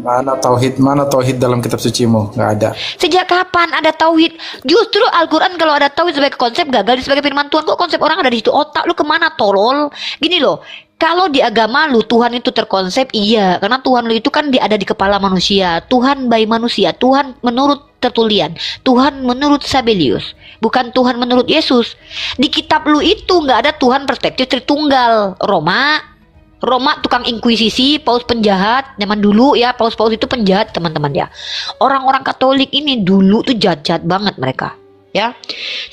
Mana tauhid dalam kitab sucimu? Nggak ada. Sejak kapan ada tauhid? Justru Al-Quran kalau ada tauhid sebagai konsep gagal sebagai firman Tuhan. Kok konsep orang ada di situ? Otak lu kemana, tolol? Gini loh, kalau di agama lu Tuhan itu terkonsep, iya, karena Tuhan lu itu kan ada di kepala manusia. Tuhan by manusia, Tuhan menurut Tertullian, Tuhan menurut Sabellius, bukan Tuhan menurut Yesus. Di kitab lu itu nggak ada Tuhan perspektif Tritunggal. Roma tukang inkuisisi, paus penjahat zaman dulu ya, paus-paus itu penjahat teman-teman ya. Orang-orang Katolik ini dulu tuh jahat-jahat banget mereka ya.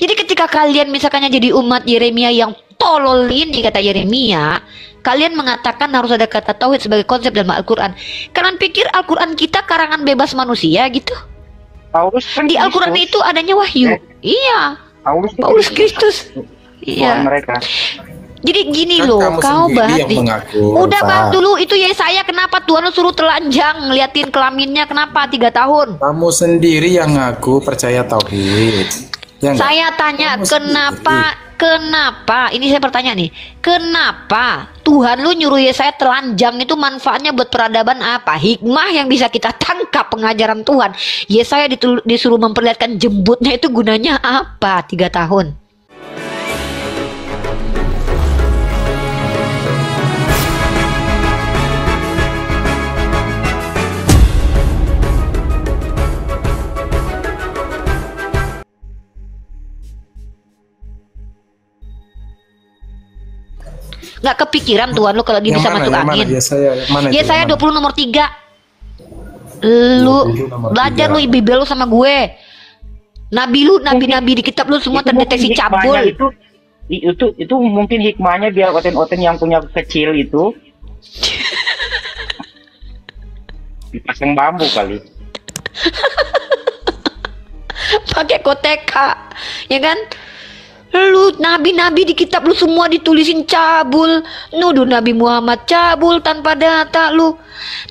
Jadi ketika kalian misalkannya jadi umat Yeremia yang tolol ini, kata Yeremia, kalian mengatakan harus ada kata tauhid sebagai konsep dalam Al-Quran. Kalian pikir Al-Quran kita karangan bebas manusia gitu? Paulus kan di Al-Quran itu adanya wahyu. Iya, Paulus Kristus. Iya. Mereka. Jadi gini Kan loh, kamu kau sendiri bahas yang di, mengaku, udah Pak. bahas dulu itu Yesaya, kenapa Tuhan lu suruh telanjang ngeliatin kelaminnya, kenapa 3 tahun? Kamu sendiri yang ngaku percaya tauhid. Ya nggak? Saya tanya Kamu kenapa? Ini saya bertanya nih, kenapa Tuhan lu nyuruh Yesaya telanjang? Itu manfaatnya buat peradaban apa? Hikmah yang bisa kita tangkap pengajaran Tuhan. Yesaya disuruh memperlihatkan jembutnya, itu gunanya apa 3 tahun? Nggak kepikiran Tuhan lu kalau dia bisa masuk angin. Yesaya 20 nomor 3. Lu belajar lu Bibel lu sama gue. Nabi di kitab lu semua terdeteksi cabul. Itu mungkin hikmahnya biar oten-oten yang punya kecil itu dipasang bambu kali. Pakai koteka, ya kan? Lu nabi-nabi di kitab lu semua ditulisin cabul, nuduh Nabi Muhammad cabul tanpa data lu.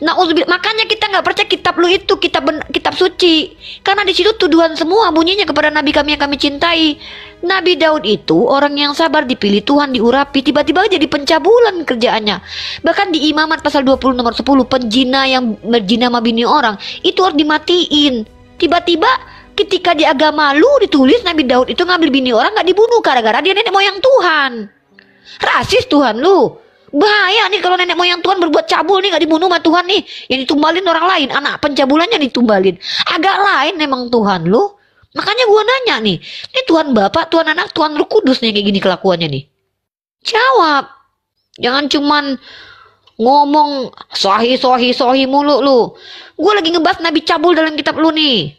Nauzubillah. Makanya kita nggak percaya kitab lu itu kitab suci, karena di situ tuduhan semua bunyinya kepada nabi kami yang kami cintai. Nabi Daud itu orang yang sabar, dipilih Tuhan, diurapi, tiba-tiba jadi pencabulan kerjaannya. Bahkan di Imamat pasal 20 nomor 10, penjina yang berzina sama bini orang itu harus dimatiin. Tiba-tiba ketika di agama lu ditulis Nabi Daud itu ngambil bini orang nggak dibunuh gara-gara dia nenek moyang Tuhan. Rasis Tuhan lu. Bahaya nih kalau nenek moyang Tuhan berbuat cabul nih, nggak dibunuh sama Tuhan nih. Yang ditumbalin orang lain, anak pencabulannya ditumbalin. Agak lain memang Tuhan lu. Makanya gua nanya nih, ini Tuhan Bapak, Tuhan Anak, Tuhan Roh Kudus nih kayak gini kelakuannya nih. Jawab. Jangan cuman ngomong sohi mulu lu. Gua lagi ngebahas Nabi cabul dalam kitab lu nih.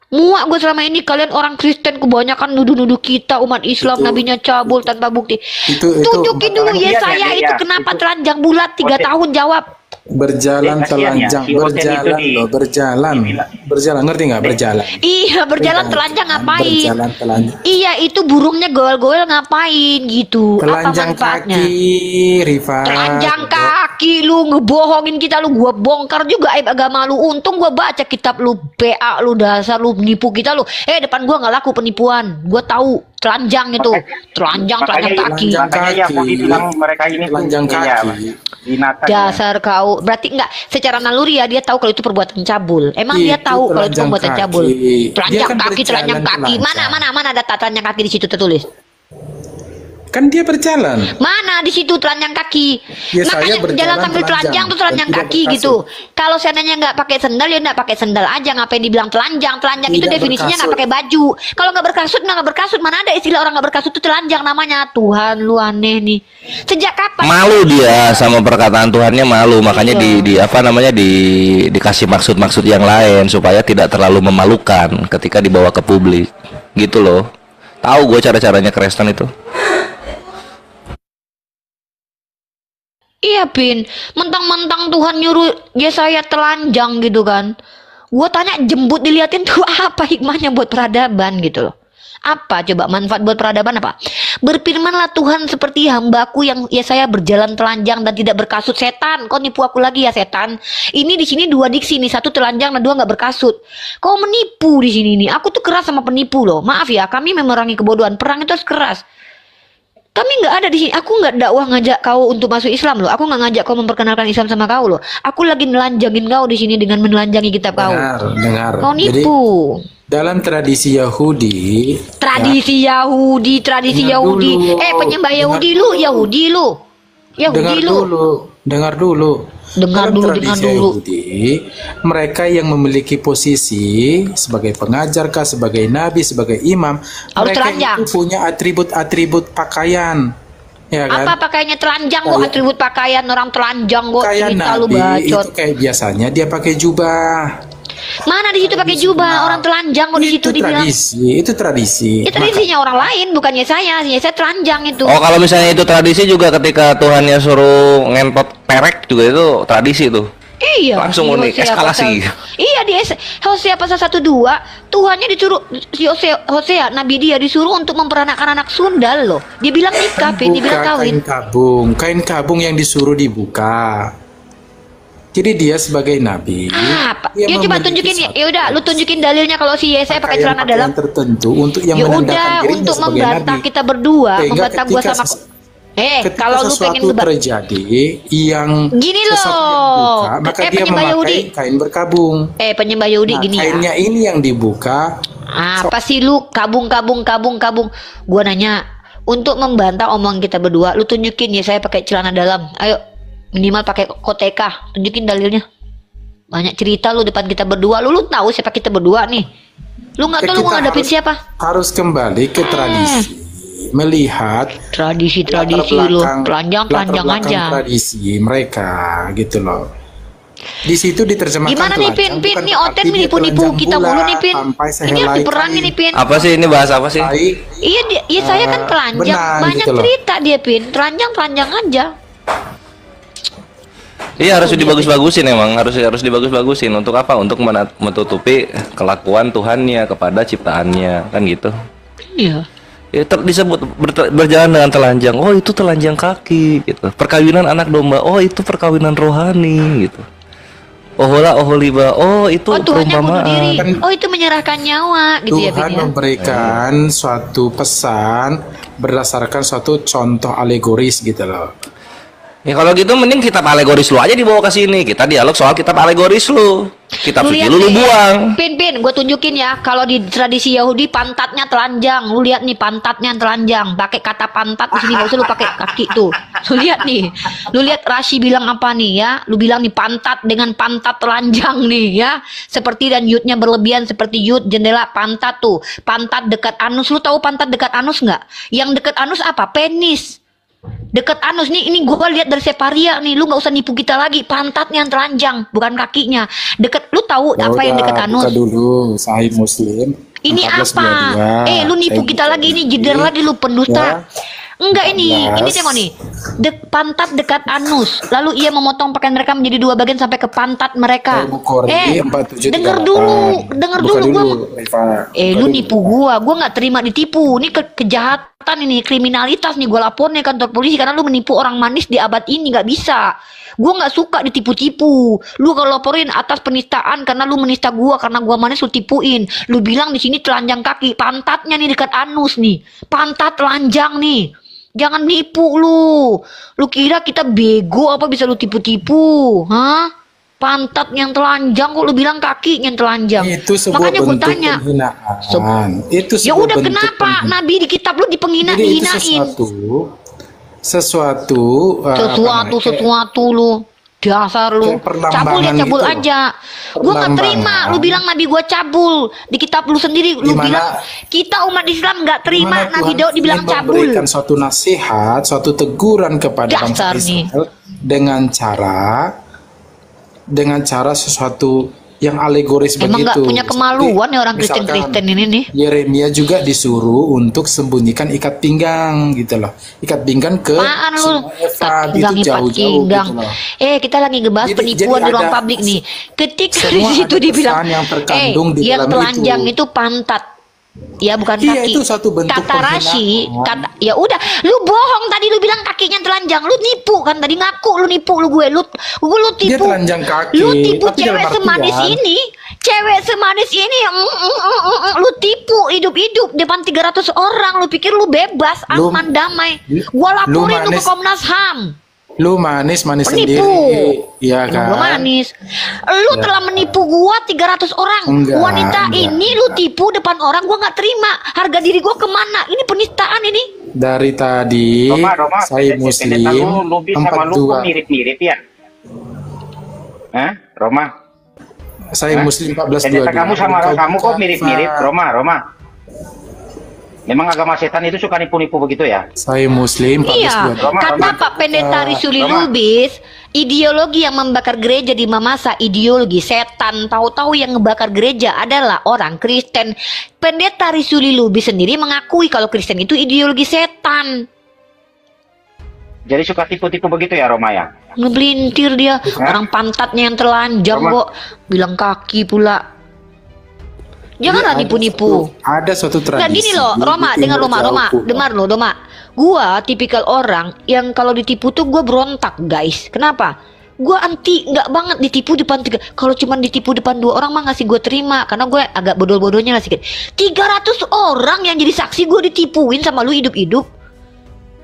Muak gue selama ini kalian orang Kristen kebanyakan nuduh-nuduh kita umat Islam nabinya cabul tanpa bukti. Tunjukin dulu Yesaya itu kenapa telanjang bulat 3 tahun, jawab. Berjalan telanjang, berjalan, ngerti nggak berjalan? Iya, berjalan telanjang ngapain? Berjalan telanjang. Iya, itu burungnya goel-goel ngapain gitu? Telanjang apa manfaatnya? kaki, Rifa. Telanjang kaki, lu ngebohongin kita, lu gua bongkar juga aib agama lu. Untung gua baca kitab lu, PA lu, dasar lu nipu kita lu. Depan gua nggak laku penipuan, gua tahu. Telanjang itu, telanjang kaki. Makanya ya mau dibilang mereka ini telanjang kaki. Binatang. Dasar kau, berarti enggak secara naluri ya dia tahu kalau itu perbuatan cabul. Emang dia tahu kalau itu perbuatan cabul. Telanjang kaki. Mana ada telanjang kaki di situ tertulis? Kan dia berjalan. Mana di situ telanjang kaki? Ya, makanya jalan sambil telanjang tuh telanjang kaki gitu. Kalau seandainya nggak pakai sendal ya nggak pakai sendal aja. Ngapain dibilang telanjang? Telanjang itu definisinya nggak pakai baju. Kalau nggak berkasut nggak berkasut. Mana ada istilah orang nggak berkasut itu telanjang namanya. Tuhan lu aneh nih. Sejak kapan? Malu dia sama perkataan Tuhannya, malu. Makanya dikasih maksud-maksud yang lain supaya tidak terlalu memalukan ketika dibawa ke publik. Gitu loh. Tahu gue cara-caranya Kristen itu. Iya Pin, mentang-mentang Tuhan nyuruh Yesaya telanjang gitu kan. Gue tanya jembut diliatin tuh apa hikmahnya buat peradaban gitu loh. Apa coba manfaat buat peradaban apa? Berfirmanlah Tuhan seperti hambaku yang Yesaya berjalan telanjang dan tidak berkasut. Setan, kau nipu aku lagi ya setan. Ini di sini 2 diksi nih, 1 telanjang dan 2 nggak berkasut. Kau menipu di sini nih. Aku tuh keras sama penipu loh. Maaf ya, kami memerangi kebodohan. Perang itu harus keras. Kami nggak ada di sini. Aku nggak dakwah ngajak kau untuk masuk Islam loh. Aku nggak ngajak kau memperkenalkan Islam sama kau loh. Aku lagi nelanjangin kau di sini dengan menelanjangi kitab kau. Dengar. Kau Jadi nipu. dalam tradisi Yahudi, Tradisi Yahudi, tradisi Dengar Yahudi. dulu. Penyembah Yahudi lu, Yahudi lu. dengar Yahudi lu. dengar dulu. Dengar Dalam dulu, tradisi dengar dulu. Yahudi, mereka yang memiliki posisi sebagai pengajar kah, sebagai nabi, sebagai imam, Harus mereka telanjang. itu punya atribut-atribut pakaian. Ya kan? Apa pakainya telanjang kok, Kayak- atribut pakaian orang telanjang kok, Kayak cerita lu nabi bacot. itu kayak biasanya dia pakai jubah. Mana di situ pakai jubah orang telanjang kok di situ Itu dibilang. itu tradisi. Itu tradisinya orang lain, bukannya saya. Saya telanjang itu. Oh, kalau misalnya itu tradisi juga ketika Tuhannya suruh ngentot perek juga itu tradisi tuh. Iya. Langsung di unik, Hosea eskalasi. Iya di Hosea pasal 1:2, Tuhannya disuruh si Hosea nabi dia disuruh untuk memperanakan anak sundal loh. Dia bilang nikah, Pin, dia bilang Buka kawin. kain kabung yang disuruh dibuka. Jadi dia sebagai nabi. Apa? dia Ya coba memiliki tunjukin ya. satu Ya udah, lu tunjukin dalilnya kalau si Yesaya pakai celana pakaian dalam. tertentu untuk yang Ya menandakan udah, dirinya untuk sebagai membantah nabi. kita berdua, Sehingga membantah gua ketika sama. ketika Kalau lu sesuatu pengen debat. terjadi yang Gini sesuatu yang loh. dibuka, maka dia penyembah memakai Yahudi. kain berkabung. Penyembah Yahudi Nah, gini ya. kainnya ini yang dibuka. Apa sih lu kabung. Gua nanya untuk membantah omongan kita berdua, lu tunjukin ya saya pakai celana dalam. Ayo minimal pakai koteka, tunjukin dalilnya. Banyak cerita lu depan kita berdua. Lu tahu siapa kita berdua nih? Lu nggak tahu lu Kita mau ngadepin harus- siapa? Harus kembali ke tradisi, melihat Tradisi latar lu, belakang telanjang aja. tradisi mereka gitu loh. Di situ diterjemahkan Gimana nih Pin? telanjang Pin bukan nih berarti Oten dia nipu-nipu telanjang kita mulu nih Pin. sampai Ini harus sehelai diperangin nih Pin. Apa sih ini, bahas apa sih? kain. Iya iya saya kan telanjang, benang banyak gitu loh. cerita dia Pin. Telanjang aja. Iya, harus dibagus-bagusin emang, harus dibagus-bagusin. Untuk apa? Untuk menutupi kelakuan Tuhannya kepada ciptaannya, kan gitu. Iya. Ya, disebut berjalan dengan telanjang. Oh, itu telanjang kaki gitu. Perkawinan anak domba. Oh, itu perkawinan rohani gitu. Ohola oholiba. Oh, itu Oh Tuhannya bunuh diri. perumpamaan. Oh itu menyerahkan nyawa gitu ya Tuhan Pin ya. memberikan suatu pesan berdasarkan suatu contoh alegoris gitu loh. Ya kalau gitu mending kitab alegoris lu aja dibawa ke sini. Kita dialog soal kitab alegoris lu. Kitab suci lihat lu nih, buang. Pin, gue tunjukin ya. Kalau di tradisi Yahudi pantatnya telanjang. Lu lihat nih pantatnya telanjang. Pakai kata pantat di sini nggak usah lu pakai kaki tuh. Lu lihat nih. Lu lihat Rashi bilang apa nih ya? Lu bilang nih pantat dengan pantat telanjang nih ya. Seperti dan yudnya berlebihan seperti yud jendela pantat tuh. Pantat dekat anus. Lu tahu pantat dekat anus nggak? Yang dekat anus apa? Penis. Dekat anus nih, ini gua lihat dari Separia nih, lu nggak usah nipu kita lagi, pantatnya yang telanjang, bukan kakinya. Deket, lu tahu apa yang dekat anus? Buka dulu Sahih Muslim. Ini apa? 1422. Lu nipu Saya kita buka lagi ini dulu. jeder lagi lu pendusta. Enggak ini 14. tengok nih. Pantat dekat anus. Lalu ia memotong pakaian mereka menjadi dua bagian sampai ke pantat mereka. Bukhari 4738. denger dulu Buka gua. Rifa. Lu Buka dulu. nipu gua nggak terima ditipu. Ini kejahatan ini, kriminalitas nih gua laporin ke kantor polisi karena lu menipu orang manis di abad ini nggak bisa. Gua nggak suka ditipu-tipu. Lu kalau laporin atas penistaan karena lu menista gua karena gua manis lu tipuin. Lu bilang di sini telanjang kaki, pantatnya nih dekat anus nih. Pantat telanjang nih. Jangan nipu lu. Lu kira kita bego apa bisa lu tipu-tipu? Hah? Pantat yang telanjang kok lu bilang kaki yang telanjang. Itu sebuah Makanya gua bentuk tanya. penghinaan. Itu Ya sebuah udah bentuk kenapa penghinaan. Nabi di kitab lu Jadi itu dihinain? sesuatu Sesuatu lu. Dasar lu. kayak perlambangan Cabul ya cabul gitu loh. aja. Gua nggak terima Perlambangan. lu bilang Nabi gua cabul. Di kitab lu sendiri lu Dimana- bilang kita umat Islam nggak terima Dimana Nabi Tuhan Daud dibilang ingin cabul. memberikan suatu nasihat, suatu teguran kepada bangsa Dasar nih. Israel dengan cara sesuatu yang alegoris Emang nggak begitu. punya kemaluan ya orang Misalkan Kristen ini nih. Yeremia juga disuruh untuk sembunyikan ikat pinggang gitu loh. Ikat pinggang ke Apaan lu? semua Efrat, Pinggang itu ipat jauh-jauh pinggang. gitu loh. Kita lagi ngebahas Jadi- penipuan jadi di ruang ada publik nih. Ketika di semua situ ada dibilang, pesan yang terkandung di yang dalam telanjang itu. itu pantat. Ya bukan Iya, kaki. itu satu bentuk Kata Rashi, penghinaan. ya udah, lu bohong tadi lu bilang kakinya telanjang, lu nipu kan tadi ngaku lu nipu lu tipu. Dia telanjang kaki, Lu tipu tapi dalam cewek semanis artian- ini. cewek semanis ini lu tipu hidup-hidup depan 300 orang. Lu pikir lu bebas, Lu- aman, damai. Gua laporin lu ke manis. Komnas HAM. Lu manis Penipu. sendiri. Iya Emang kan? gua manis. Lu telah menipu gua 300 orang. Enggak, Wanita enggak. ini lu tipu depan orang, gua nggak terima. Harga diri gua kemana? Ini penistaan ini. Dari tadi Roma, saya Muslim lu sama lu kok 42. mirip-mirip ya? Hah? Roma? Saya Hah? Muslim 1422. Pendeta kamu sama kamu kok mirip-mirip, Kafar. Roma. Memang agama setan itu suka nipu-nipu begitu ya? Saya Muslim 1422. Iya, Roma, kata Roma. Pak Pendeta Risuli Roma. Lubis, ideologi yang membakar gereja di masa ideologi setan. Tahu-tahu yang ngebakar gereja adalah orang Kristen. Pendeta Risuli Lubis sendiri mengakui kalau Kristen itu ideologi setan. Jadi suka tipu-tipu begitu ya, Roma ya? Ngebelintir dia, Hah? orang pantatnya yang telanjang Roma. kok, bilang kaki pula. Janganlah Jadi nipu-nipu. Ada suatu tradisi. Nah gini loh, di Roma, Timur dengar Roma, Jauh Roma, pula. dengar lo, Roma. Gua tipikal orang yang kalau ditipu tuh gue berontak, guys. Kenapa? Gua anti, nggak banget ditipu depan tiga. Kalau cuma ditipu depan 2 orang mah ngasih gue terima, karena gue agak bodoh-bodohnya lah sedikit. 300 orang yang jadi saksi gue ditipuin sama lu hidup-hidup.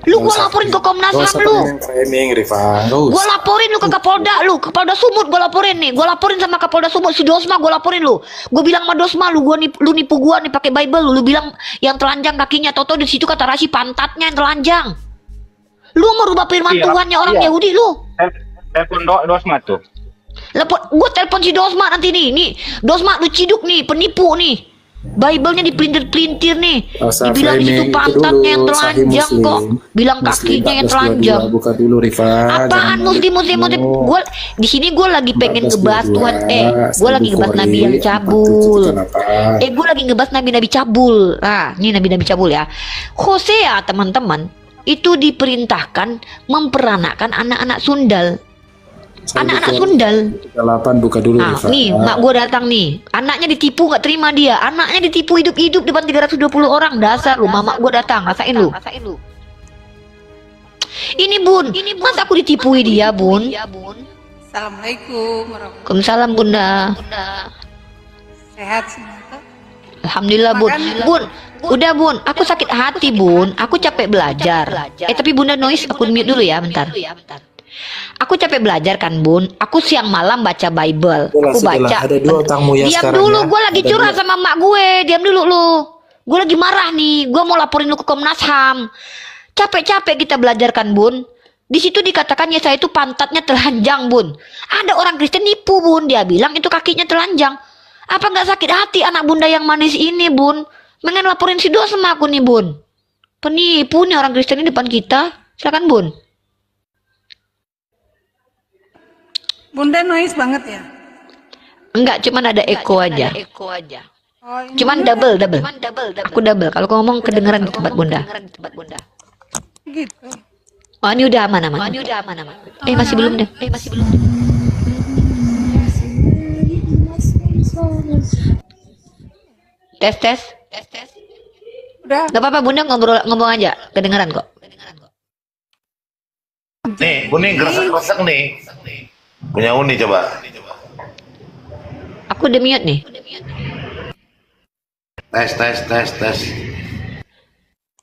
Lu gue laporin ke Komnas HAM lu. Framing, Rifa. Gue laporin lu ke Kapolda lu, Kapolda Sumut gue laporin nih. Gue laporin sama Kapolda Sumut, si Dosma gue laporin lu. Gue bilang sama Dosma lu, lu nipu gue nih pakai Bible lu bilang yang telanjang kakinya, toto di situ kata Rasi pantatnya yang telanjang. Lu merubah firman Iya, Tuhannya orang iya. Yahudi lu. Telepon Dosma tuh. Gue telepon si Dosma nanti nih. Dosma lu ciduk nih, penipu nih. Bible-nya dipelintir-pelintir nih. Usah Dibilang di situ framing, itu pantatnya yang dulu, Sahih telanjang Muslim. kok. Bilang Muslim kakinya yang 1422. telanjang. Buka dulu, Rifa. Apaan Jangan muslim mau. gue di sini gue lagi pengen ngebahas Tuhan gue lagi ngebahas Bukhari, nabi yang cabul 4778. gue lagi ngebahas nabi-nabi cabul. Nah ini nabi-nabi cabul ya. Hosea teman-teman itu diperintahkan memperanakan anak-anak sundal. Anak-anak sundal. 8 buka dulu, Nah Rifa. nih mak gue datang nih, anaknya ditipu nggak terima dia, anaknya ditipu hidup-hidup depan 320 orang. Dasar lu, mama gue datang, rasain lu. Ini bun, masa aku ditipui dia bun? Assalamualaikum warahmatullahi Waalaikumsalam bunda. Sehat semua toh? Alhamdulillah bun. Makan. Bun, udah bun, aku sakit hati bun, aku capek belajar. Tapi bunda noise, aku mute dulu ya bentar. Aku capek belajar kan bun, aku siang malam baca Bible. Aku baca. Ada 2 utangmu ya Diam sekarang dulu, ya. gue lagi Ada curhat 2. sama mak gue. Diam dulu lu. Gue lagi marah nih. Gue mau laporin lu ke Komnas HAM. Capek-capek kita belajar kan bun. Di situ dikatakan Yesaya itu pantatnya telanjang bun. Ada orang Kristen nipu bun. Dia bilang itu kakinya telanjang. Apa nggak sakit hati anak bunda yang manis ini bun? Pengen laporin si dosa sama aku nih bun. Penipu nih orang Kristen ini depan kita. Silakan bun. Bunda noise banget ya? Enggak, cuman ada eko aja. Oh, ini Cuman double. Aku double. Kalau ngomong kedengeran di tempat bunda. gitu. Oh ini udah aman. Masih belum deh. Tes. Udah. Gak apa-apa bunda ngomong aja. Kedengeran kok. Nih, kuning gerasak-gerasak nih. Punya Uni coba. Aku udah mute nih. Tes.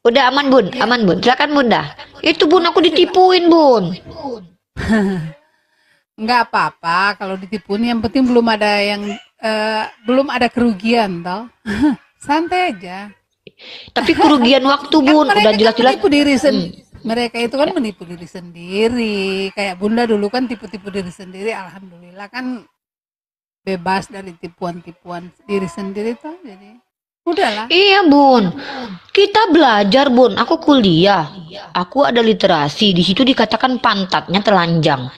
Udah aman bun. Silakan bunda. Itu bun aku ditipuin bun. Nggak apa-apa kalau ditipu nih, yang penting belum ada kerugian toh. Santai aja. Tapi kerugian waktu bun. Kan Udah mereka jelas-jelas. menipu diri mereka itu kan menipu diri sendiri. Kayak bunda dulu kan tipu-tipu diri sendiri. Alhamdulillah kan bebas dari tipuan-tipuan diri sendiri toh. Jadi udahlah. Iya bun, kita belajar bun. Aku kuliah, aku ada literasi. Di situ dikatakan pantatnya telanjang.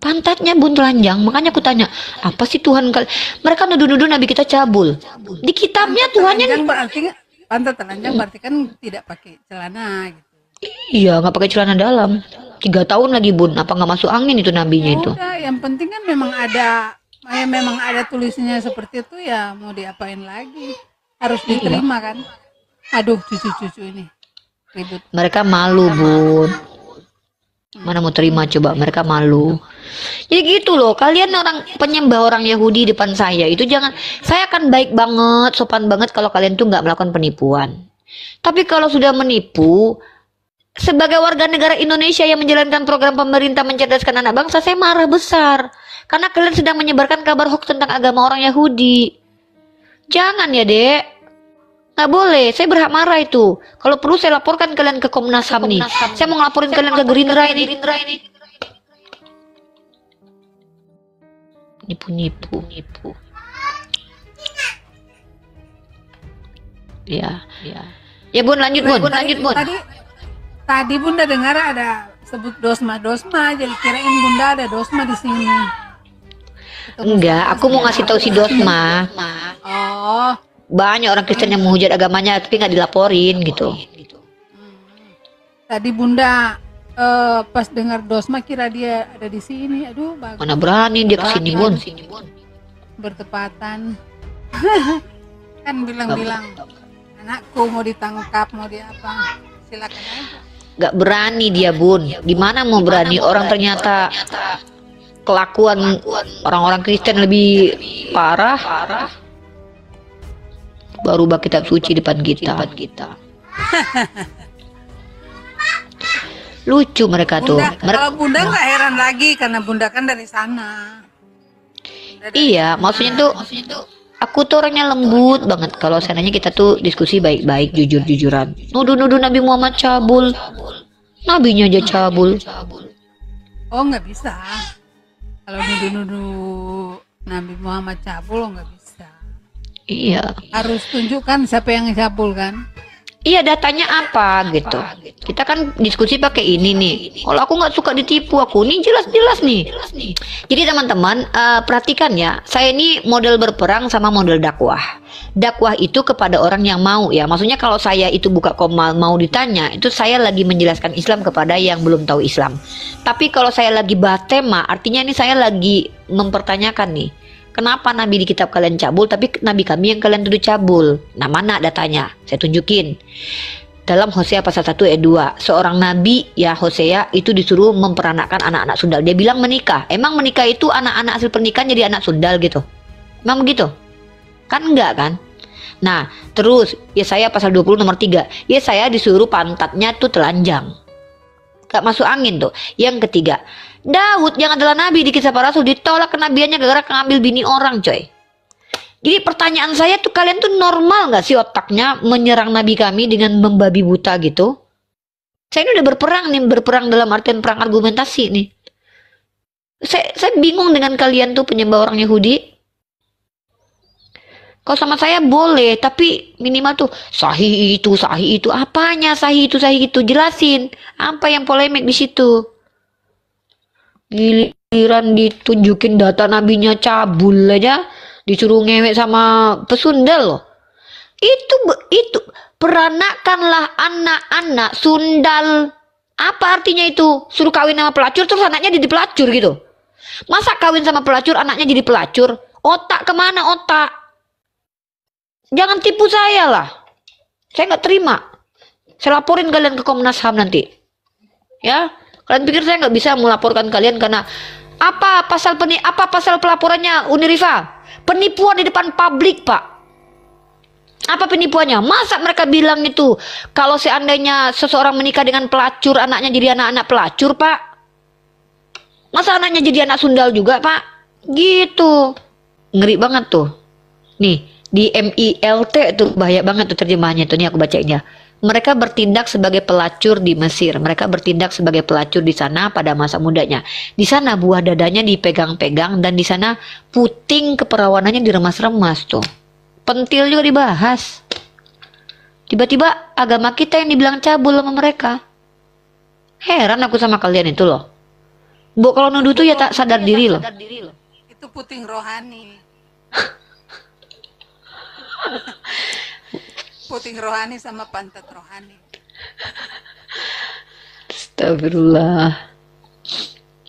Pantatnya bun telanjang. Makanya aku tanya, apa sih Tuhan mereka nuduh-nuduh Nabi kita cabul. Di kitabnya Tuhannya Telanjang berarti pantat telanjang berarti kan tidak pakai celana gitu. iya nggak pakai celana dalam. 3 tahun lagi bun. Apa nggak masuk angin itu nabinya itu? Udah, yang penting kan memang ada tulisnya seperti itu ya, mau diapain lagi? Harus diterima kan? Aduh, cucu-cucu ini ribut. Mereka malu bun. Mana mau terima coba? Mereka malu. Ya gitu loh, kalian orang penyembah orang Yahudi depan saya itu jangan, saya akan baik banget, sopan banget kalau kalian tuh nggak melakukan penipuan. Tapi kalau sudah menipu, sebagai warga negara Indonesia yang menjalankan program pemerintah mencerdaskan anak bangsa, saya marah besar. Karena kalian sedang menyebarkan kabar hoax tentang agama orang Yahudi. Jangan ya, Dek. Nggak boleh, saya berhak marah itu. Kalau perlu saya laporkan kalian ke Komnas HAM nih. Saya mau ngelaporin kalian ke Gerindra ini. Nipu. Ya. Ya Bun, lanjut Bun. Tadi Bunda dengar ada sebut dosma, jadi kirain Bunda ada dosma di sini. Enggak, aku mau ngasih tahu si Dosma. Oh, Banyak orang Kristen yang menghujat agamanya tapi nggak dilaporin gitu. tadi Bunda pas dengar dosma kira dia ada di sini. Aduh, bagus. Mana berani dia kesini Bun. Bertepatan. Kan bilang-bilang anakku mau ditangkap, mau di apa? Silakan aja. Nggak berani dia Bun. Gimana mau berani, orang ternyata kelakuan orang-orang Kristen lebih parah. Baru rubah kitab suci depan kita. Lucu mereka tuh. Kalau Bunda nggak heran lagi karena Bunda kan dari sana. Iya, maksudnya tuh aku tuh orangnya lembut banget. Kalau seandainya kita tuh diskusi baik-baik, jujur-jujuran. Nuduh-nuduh Nabi Muhammad cabul. Nabinya aja cabul. Oh, nggak bisa. Kalau nuduh-nuduh Nabi Muhammad cabul, nggak bisa. Iya. Harus tunjukkan siapa yang cabul kan? Iya, datanya apa gitu. Kita kan diskusi pakai ini nih. Kalau aku nggak suka ditipu, aku nih jelas-jelas nih. Jadi teman-teman perhatikan ya. Saya ini model berperang sama model dakwah. Dakwah itu kepada orang yang mau ya. Maksudnya kalau saya itu buka koma mau ditanya, itu saya lagi menjelaskan Islam kepada yang belum tahu Islam. Tapi kalau saya lagi bahas tema, artinya ini saya lagi mempertanyakan nih. Kenapa Nabi di kitab kalian cabul, tapi Nabi kami yang kalian tuduh cabul? Nah, mana datanya? Saya tunjukin. Dalam Hosea pasal 1 ayat 2, seorang nabi ya Hosea itu disuruh memperanakkan anak-anak sundal. Dia bilang menikah. Emang menikah itu anak-anak hasil pernikahan jadi anak sundal gitu? Emang begitu? Kan enggak kan? Nah, terus Yesaya pasal 20 nomor 3. Yesaya disuruh pantatnya tuh telanjang. Gak masuk angin tuh. Yang ketiga, Daud yang adalah nabi di kisah para rasul ditolak kenabiannya gara-gara ngambil bini orang, coy. Jadi pertanyaan saya tuh, kalian tuh normal nggak sih otaknya menyerang nabi kami dengan membabi buta gitu? Saya ini udah berperang dalam artian perang argumentasi nih. Saya bingung dengan kalian tuh penyembah orang Yahudi. Kalau sama saya boleh, tapi minimal tuh sahih itu apanya sahih itu jelasin apa yang polemik di situ. Giliran ditunjukin data nabinya cabul aja, disuruh ngewek sama pesundal loh. Itu peranakanlah anak-anak sundal. Apa artinya itu? Suruh kawin sama pelacur terus anaknya jadi pelacur gitu. Masa kawin sama pelacur anaknya jadi pelacur? Otak kemana otak? Jangan tipu saya lah. Saya nggak terima. Saya laporin kalian ke Komnas HAM nanti. Ya. Kalian pikir saya nggak bisa melaporkan kalian karena apa pasal pelaporannya Uniriva? Penipuan di depan publik, Pak. Apa penipuannya? Masa mereka bilang itu kalau seandainya seseorang menikah dengan pelacur, anaknya jadi anak-anak pelacur, Pak? Masa anaknya jadi anak sundal juga, Pak? Gitu. Ngeri banget tuh. Nih, di MILT tuh bahaya banget tuh terjemahannya tuh. Nih aku bacainnya. Mereka bertindak sebagai pelacur di Mesir. Mereka bertindak sebagai pelacur di sana pada masa mudanya. Di sana buah dadanya dipegang-pegang dan di sana puting keperawanannya diremas-remas tuh. Pentil juga dibahas. Tiba-tiba agama kita yang dibilang cabul sama mereka. Heran aku sama kalian itu loh. Bu, kalau nuduh tuh ya tak sadar diri loh. Itu puting rohani. Puting rohani sama pantat rohani. Astagfirullah.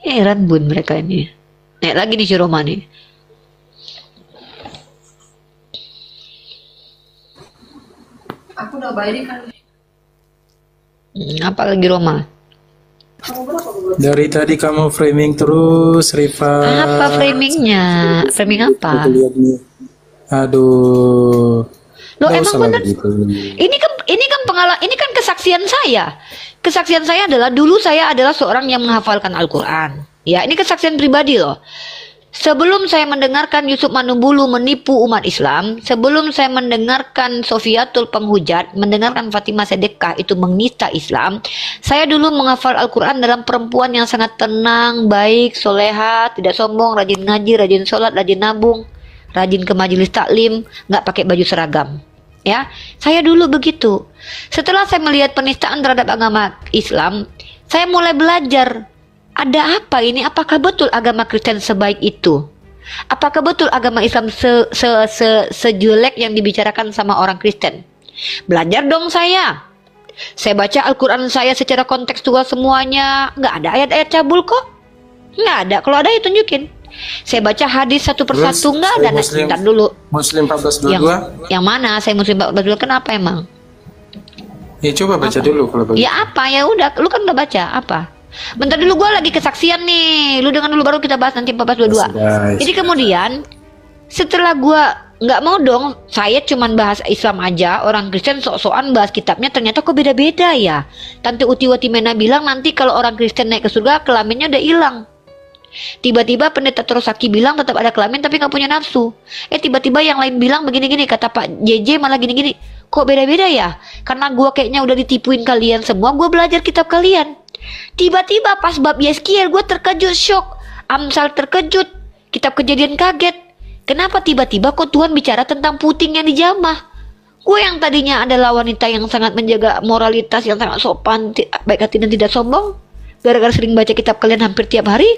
Heran Bun mereka ini. Naik lagi di Roma nih. Aku udah bayarin kan. Apa lagi Roma? Dari tadi kamu framing terus, Rifa. Apa framingnya? Framing apa? Aku lihat nih. Aduh. Loh Nggak emang usah lah bener? begitu. Ini kan pengalaman, ini kan kesaksian saya. Kesaksian saya adalah dulu saya adalah seorang yang menghafalkan Al-Quran. Ya, ini kesaksian pribadi loh. Sebelum saya mendengarkan Yusuf Manumbulu menipu umat Islam, sebelum saya mendengarkan Sofiatul Penghujat, mendengarkan Fatimah Sedekah itu menista Islam, saya dulu menghafal Al-Quran dalam perempuan yang sangat tenang, baik, soleha, tidak sombong, rajin ngaji, rajin sholat, rajin nabung, rajin ke majelis taklim, nggak pakai baju seragam. Ya, saya dulu begitu. Setelah saya melihat penistaan terhadap agama Islam, saya mulai belajar. Ada apa ini? Apakah betul agama Kristen sebaik itu? Apakah betul agama Islam sejelek yang dibicarakan sama orang Kristen? Belajar dong saya. Saya baca Al-Quran saya secara kontekstual semuanya. Nggak ada ayat-ayat cabul kok. Nggak ada. Kalau ada ya tunjukin. Saya baca hadis satu persatu. Nggak ada. Bentar dulu. Muslim 1422. Yang mana? Saya Muslim 1422. Kenapa emang? Ya coba baca dulu kalau begitu. Ya apa? Ya udah. Lu kan udah baca. Apa? Bentar dulu, gue lagi kesaksian nih. Lu dengar dulu baru kita bahas nanti 1422. Jadi kemudian setelah gue nggak mau dong, saya cuman bahas Islam aja, orang Kristen sok-sokan bahas kitabnya, ternyata kok beda-beda ya. Tante Uti Watimena bilang nanti kalau orang Kristen naik ke surga kelaminnya udah hilang. Tiba-tiba pendeta Terosaki bilang tetap ada kelamin tapi nggak punya nafsu. Tiba-tiba yang lain bilang begini-gini, kata Pak JJ malah gini-gini. Kok beda-beda ya? Karena gue kayaknya udah ditipuin kalian semua, gue belajar kitab kalian. Tiba-tiba pas bab Yeskiel gue terkejut, syok. Amsal terkejut, kitab Kejadian kaget. Kenapa tiba-tiba kok Tuhan bicara tentang puting yang dijamah? Gue yang tadinya adalah wanita yang sangat menjaga moralitas, yang sangat sopan, baik hati dan tidak sombong, gara-gara sering baca kitab kalian hampir tiap hari,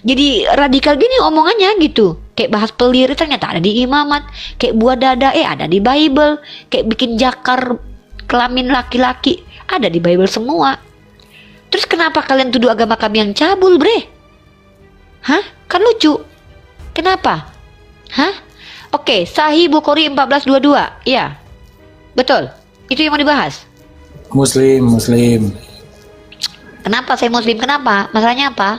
jadi radikal gini omongannya gitu. Kayak bahas pelir ternyata ada di imamat, kayak buah dada ada di Bible, kayak bikin jakar kelamin laki-laki ada di Bible semua. Terus kenapa kalian tuduh agama kami yang cabul, bre? Hah? Kan lucu. Kenapa? Hah? Oke, Sahih Bukhari 1422. Iya. Betul. Itu yang mau dibahas. Muslim. Kenapa saya Muslim? Kenapa? Masalahnya apa?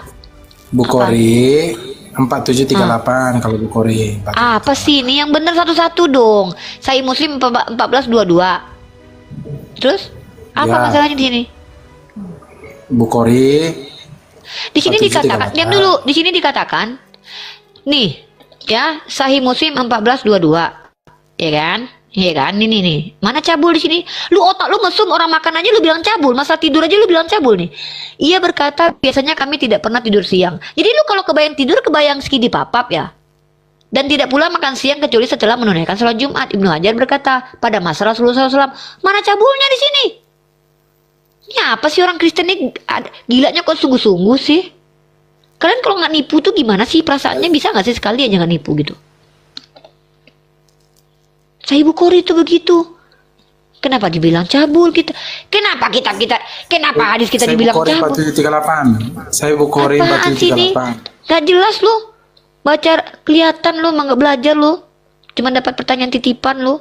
Bukhari 4738 kalau Bukhari. Apa sih ini yang benar satu-satu dong? Sahih Muslim 1422. Terus apa Ya. masalahnya di sini? Bukhari Di sini 4738. dikatakan, diam dulu. Di sini dikatakan, nih, ya, Sahih Muslim 1422, ya kan? Iya kan? Ini nih. Mana cabul di sini? Lu otak lu mesum, orang makan aja lu bilang cabul, masa tidur aja lu bilang cabul nih. Ia berkata, biasanya kami tidak pernah tidur siang. Jadi lu kalau kebayang tidur, kebayang skidi papap ya. Dan tidak pula makan siang kecuali setelah menunaikan sholat Jumat. Ibnu Hajar berkata, pada masa Rasulullah SAW, mana cabulnya di sini? Ini apa sih orang Kristen ini? Gilanya kok sungguh-sungguh sih? Kalian kalau nggak nipu tuh gimana sih perasaannya? Bisa nggak sih sekali aja nggak nipu gitu? Sahih Bukhari itu begitu. Kenapa dibilang cabul kita? Kenapa kenapa hadis kita dibilang Bukhari cabul? 4738. Saya Bukhari Apaan sih ini? 4738. Gak jelas lu. Baca kelihatan lu nggak belajar lu. Cuma dapat pertanyaan titipan lu.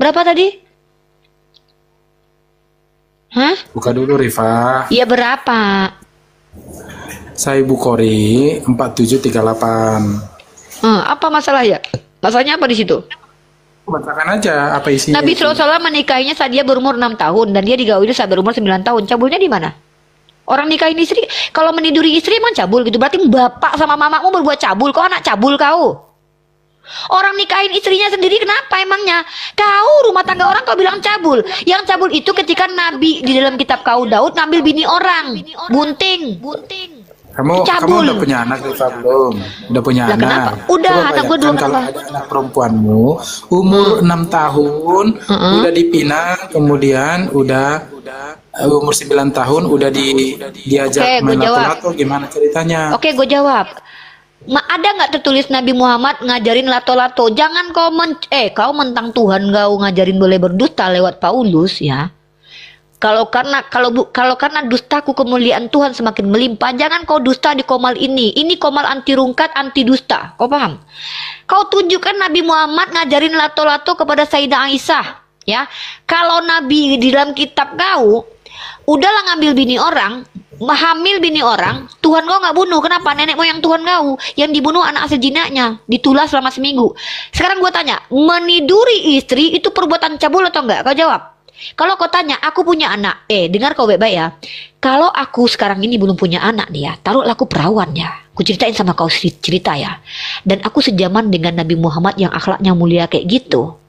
Berapa tadi? Hah? Buka dulu Rifa. Iya berapa? Saya Bukhari 4738. Apa masalah ya? Masalahnya apa di situ? Bacakan aja apa isinya. Nabi itu. SAW menikahinya saat dia berumur 6 tahun dan dia digauli saat berumur 9 tahun. Cabulnya di mana? Orang nikahin istri, kalau meniduri istri emang cabul gitu. Berarti bapak sama mamamu berbuat cabul. Kok anak cabul kau? Orang nikahin istrinya sendiri kenapa emangnya? Kau rumah tangga orang kau bilang cabul. Yang cabul itu ketika Nabi di dalam kitab kau Daud ngambil bini orang. Bunting. Kamu cabul. udah punya anak Rifa belum? Udah punya Lah, anak. kenapa? Udah, Coba anak gua bayangkan dua kalau kenapa? ada anak perempuanmu umur 6 tahun udah dipinang, kemudian udah umur 9 tahun udah diajak Oke, main gua jawab. lato-lato, gimana ceritanya? Oke, gue jawab. Ada nggak tertulis Nabi Muhammad ngajarin lato-lato? Jangan kau mentang Tuhan kau ngajarin boleh berdusta lewat Paulus ya. Kalau karena dustaku kemuliaan Tuhan semakin melimpah, jangan kau dusta di komal ini. Ini komal anti rungkat, anti dusta. Kau paham? Kau tunjukkan Nabi Muhammad ngajarin lato-lato kepada Sayyidah Aisyah, ya. Kalau Nabi di dalam kitab kau Udahlah ngambil bini orang, hamil bini orang, Tuhan kau nggak bunuh. Kenapa? Nenek moyang Tuhan kau yang dibunuh anak hasil jinaknya, ditulas selama seminggu. Sekarang gua tanya, meniduri istri itu perbuatan cabul atau enggak? Kau jawab. Kalau kau tanya, aku punya anak. Dengar kau baik-baik ya. Kalau aku sekarang ini belum punya anak nih ya, taruhlah aku perawan ya. Aku ceritain sama kau cerita ya. Dan aku sejaman dengan Nabi Muhammad yang akhlaknya mulia kayak gitu.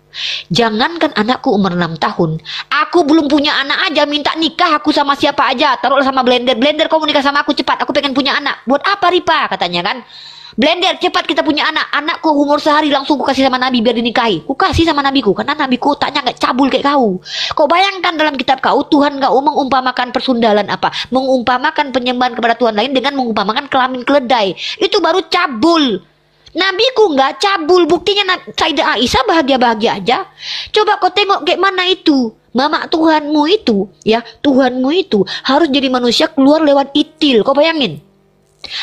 Jangankan anakku umur 6 tahun, aku belum punya anak aja minta nikah aku sama siapa aja. Taruhlah sama Blender. Blender, kau mau nikah sama aku cepat, aku pengen punya anak. Buat apa Ripa katanya kan? Blender, cepat kita punya anak. Anakku umur sehari langsung ku kasih sama Nabi biar dinikahi. Ku kasih sama nabiku karena nabiku otaknya nggak cabul kayak kau. Kau bayangkan dalam kitab kau Tuhan kau mengumpamakan persundalan apa? Mengumpamakan penyembahan kepada Tuhan lain dengan mengumpamakan kelamin keledai. Itu baru cabul. Nabiku nggak cabul, buktinya Sayyidah Aisyah bahagia-bahagia aja. Coba kau tengok kayak mana itu. Mama Tuhanmu itu, ya Tuhanmu itu harus jadi manusia keluar lewat itil. Kau bayangin?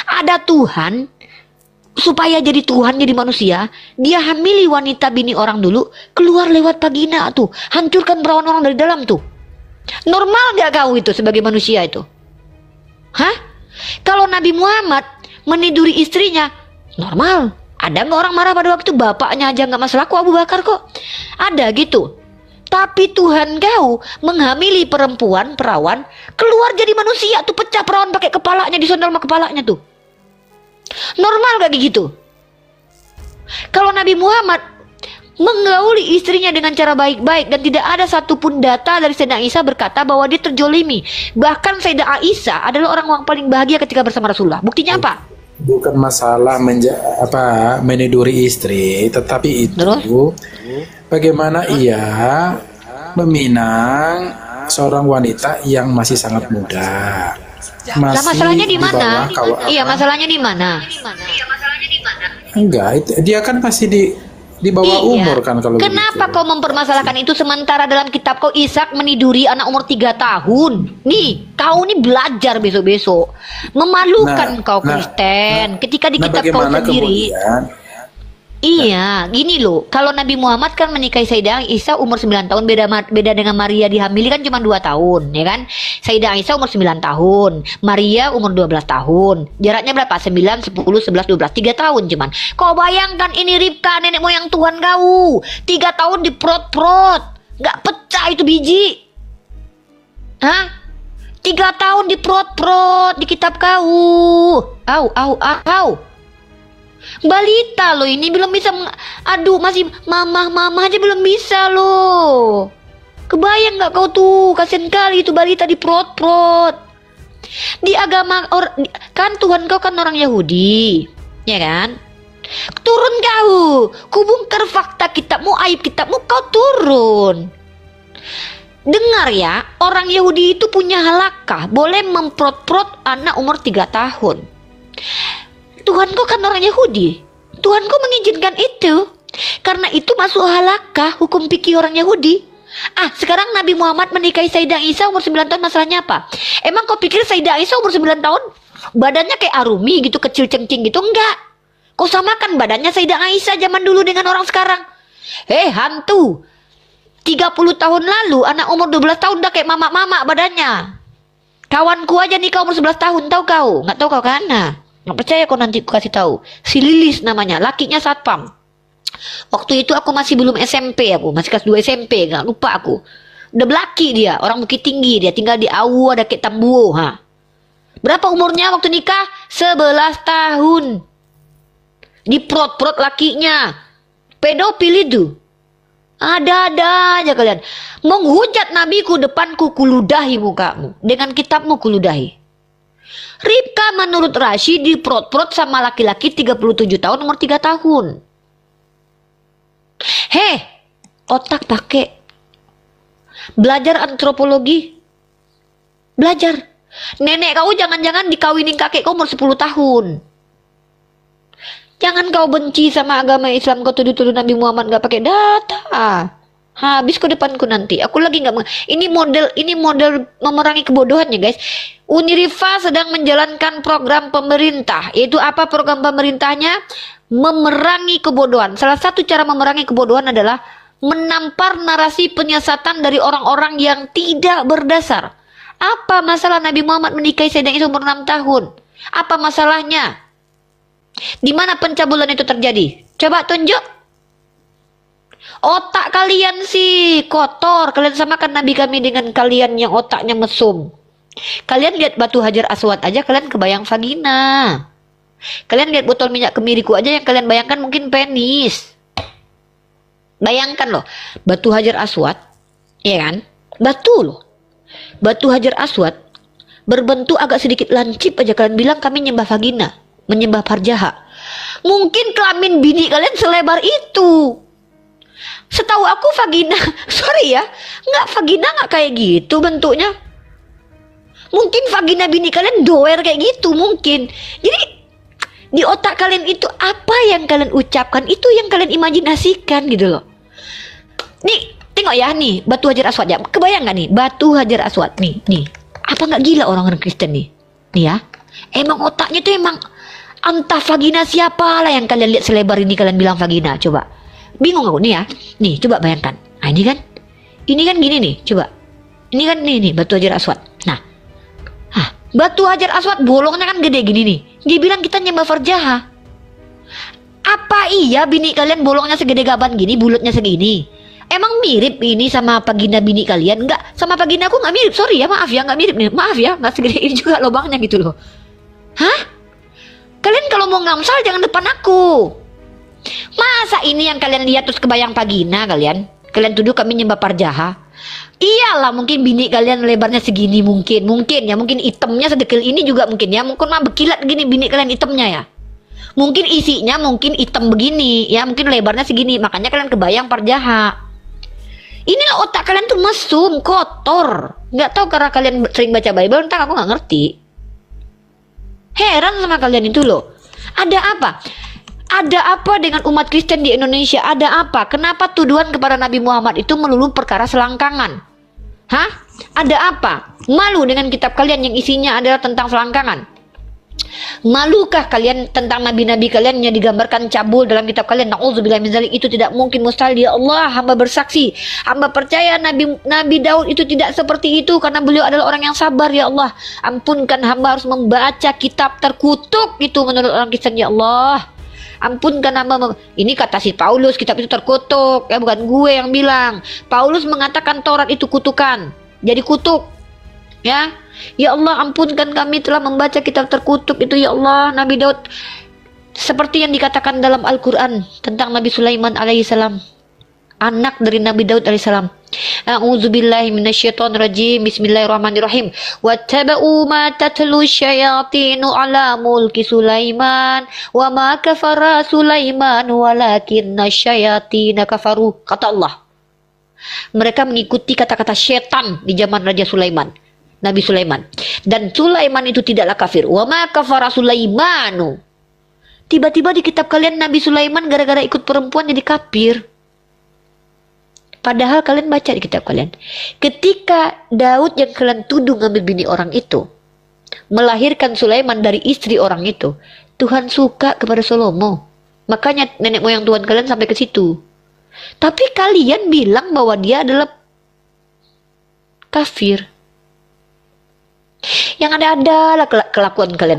Ada Tuhan, supaya jadi Tuhan jadi manusia, dia hamili wanita bini orang dulu, keluar lewat vagina tuh, hancurkan perawan orang dari dalam tuh. Normal nggak kau itu sebagai manusia itu? Hah? Kalau Nabi Muhammad meniduri istrinya, normal. Ada nggak orang marah pada waktu bapaknya aja nggak masalah, aku Abu Bakar kok. Ada gitu. Tapi Tuhan kau menghamili perempuan perawan, keluar jadi manusia tuh, pecah perawan pakai kepalanya, disondol sama kepalanya tuh. Normal gak gitu? Kalau Nabi Muhammad menggauli istrinya dengan cara baik-baik dan tidak ada satupun data dari Sayyidah Aisyah berkata bahwa dia terjolimi. Bahkan Sayyidah Aisyah adalah orang yang paling bahagia ketika bersama Rasulullah. Buktinya apa? Bukan masalah meniduri istri, tetapi itu bagaimana ia meminang seorang wanita yang masih sangat muda. Lah masalahnya di mana? Iya, masalahnya di mana? Enggak, dia kan masih di bawah umur kan kalau Kenapa begitu. kau mempermasalahkan itu sementara dalam kitab kau Ishak meniduri anak umur 3 tahun? Nih, kau nih belajar besok-besok. Memalukan kau Kristen ketika di kitab kau sendiri. Iya, gini loh. Kalau Nabi Muhammad kan menikahi Sayyidah Aisyah umur 9 tahun, beda dengan Maria dihamili kan cuma 2 tahun, ya kan? Sayyidah Aisyah umur 9 tahun, Maria umur 12 tahun. Jaraknya berapa? 9, 10, 11, 12, 3 tahun cuman. Kau bayangkan ini Ribka, nenek moyang Tuhan kau. 3 tahun diprot-prot, nggak pecah itu biji. Hah? 3 tahun diprot-prot di kitab kau. Au. Balita loh ini belum bisa aduh masih mama aja belum bisa loh. Kebayang nggak kau tuh, kasian kali itu balita diprot-prot. Di agama kan Tuhan kau kan orang Yahudi, ya kan? Turun kau, kubongkar fakta kitabmu, aib kitabmu, kau turun. Dengar ya, orang Yahudi itu punya halakah, boleh memprot-prot anak umur 3 tahun. Tuhanku kan orang Yahudi. Tuhanku mengizinkan itu. Karena itu masuk halakah hukum fikih orang Yahudi. Sekarang Nabi Muhammad menikahi Sayyidah Aisyah umur 9 tahun, masalahnya apa? Emang kau pikir Sayyidah Aisyah umur 9 tahun badannya kayak Arumi gitu, kecil cengcing gitu? Enggak. Kau samakan badannya Sayyidah Aisyah zaman dulu dengan orang sekarang. Hantu. 30 tahun lalu anak umur 12 tahun udah kayak mama-mama badannya. Kawanku aja nikah umur 11 tahun, tahu kau? Nggak tahu kau kan? Nggak percaya kau, nanti aku kasih tahu. Si Lilis namanya, lakinya satpam. Waktu itu aku masih belum SMP, aku masih kelas 2 SMP, nggak lupa aku. Udah belaki dia, orang Bukit Tinggi, dia tinggal di Awu, ada kayak Tambuo. Berapa umurnya waktu nikah? 11 tahun. Diprot-prot lakinya. Pedofil itu. Ada-ada aja kalian. Menghujat nabiku depanku, kuludahi mukamu. Dengan kitabmu kuludahi. Ribka menurut Rashid diprot-prot sama laki-laki 37 tahun umur 3 tahun. Otak pakai. Belajar antropologi. Belajar. Nenek kau jangan-jangan dikawinin kakek kau umur 10 tahun. Jangan kau benci sama agama Islam, kau tuduh-tuduh Nabi Muhammad gak pakai data. Habis ke depanku nanti. Aku lagi nggak. Ini model memerangi kebodohan ya guys. Unirifa sedang menjalankan program pemerintah. Yaitu apa program pemerintahnya? Memerangi kebodohan. Salah satu cara memerangi kebodohan adalah menampar narasi penyesatan dari orang-orang yang tidak berdasar. Apa masalah Nabi Muhammad menikahi Sayyidah Aisyah umur 6 tahun? Apa masalahnya? Di mana pencabulan itu terjadi? Coba tunjuk. Otak kalian sih kotor. Kalian samakan Nabi kami dengan kalian yang otaknya mesum. Kalian lihat batu Hajar Aswad aja kalian kebayang vagina. Kalian lihat botol minyak kemiriku aja yang kalian bayangkan mungkin penis. Bayangkan loh, batu Hajar Aswad, ya kan? Batu loh. Batu Hajar Aswad berbentuk agak sedikit lancip aja kalian bilang kami nyembah vagina, menyembah parjaha. Mungkin kelamin bini kalian selebar itu. Setahu aku vagina, sorry ya, vagina nggak kayak gitu bentuknya. Mungkin vagina bini kalian doer kayak gitu mungkin. Jadi di otak kalian itu apa yang kalian ucapkan itu yang kalian imajinasikan gitu loh. Nih tengok ya nih batu Hajar Aswad ya. Kebayang nggak nih batu Hajar Aswad nih. Apa nggak gila orang-orang Kristen nih? Nih ya. Emang otaknya tuh emang entah vagina siapa lah yang kalian lihat selebar ini kalian bilang vagina. Coba. Bingung aku nih ya. Nih coba bayangkan. Nah ini kan gini nih. Coba. Ini kan nih batu Hajar Aswad. Nah. Batu Hajar Aswad bolongnya kan gede gini nih. Dia bilang kita nyembah farjaha. Apa iya bini kalian bolongnya segede gaban gini, bulatnya segini? Emang mirip ini sama vagina bini kalian? Enggak, sama vagina aku nggak mirip. Sorry ya, maaf ya, nggak mirip nih. Maaf ya, nggak segede ini juga lubangnya gitu loh. Hah? Kalian kalau mau ngamsal jangan depan aku. Masa ini yang kalian lihat terus kebayang vagina kalian? Kalian tuduh kami nyembah parjaha? Iyalah mungkin bini kalian lebarnya segini mungkin ya mungkin hitamnya sedekil ini juga mungkin ya mungkin mah bekilat gini bini kalian hitamnya ya mungkin isinya mungkin hitam begini ya mungkin lebarnya segini makanya kalian kebayang parjaha. Inilah otak kalian tuh mesum kotor nggak tahu karena kalian sering baca Bible entah aku nggak ngerti. Heran sama kalian itu loh. Ada apa dengan umat Kristen di Indonesia? Ada apa? Kenapa tuduhan kepada Nabi Muhammad itu melulu perkara selangkangan? Hah? Ada apa? Malu dengan kitab kalian yang isinya adalah tentang selangkangan? Malukah kalian tentang nabi-nabi kalian yang digambarkan cabul dalam kitab kalian? Na'udzubillah min dzalik, itu tidak mungkin, mustahil. Ya Allah, hamba bersaksi, hamba percaya Nabi Daud itu tidak seperti itu karena beliau adalah orang yang sabar. Ya Allah, ampunkan hamba harus membaca kitab terkutuk itu menurut orang Kristen. Ya Allah, ampunkan hamba. Ini kata si Paulus, kitab itu terkutuk ya, bukan gue yang bilang. Paulus mengatakan Taurat itu kutukan, jadi kutuk ya. Ya Allah, ampunkan kami telah membaca kitab terkutuk itu. Ya Allah, Nabi Daud seperti yang dikatakan dalam Al-Quran tentang Nabi Sulaiman alaihissalam, anak dari Nabi Daud alaihissalam. A'udzubillahi minasyaitonirrajim. Bismillahirrahmanirrahim. Wattaba'u ma tatlu syayatinu ala mulki Sulaiman wa ma kafara Sulaiman walakinna syayatina kafaru. Kata Allah, mereka mengikuti kata-kata setan di zaman Raja Sulaiman, Nabi Sulaiman. Dan Sulaiman itu tidaklah kafir. Wa ma kafara Sulaimanu. Tiba-tiba di kitab kalian Nabi Sulaiman gara-gara ikut perempuan jadi kafir. Padahal kalian baca di kitab kalian, ketika Daud yang kalian tuduh ngambil bini orang itu melahirkan Sulaiman dari istri orang itu, Tuhan suka kepada Salomo. Makanya nenek moyang Tuhan kalian sampai ke situ. Tapi kalian bilang bahwa dia adalah kafir. Yang ada adalah kelakuan kalian.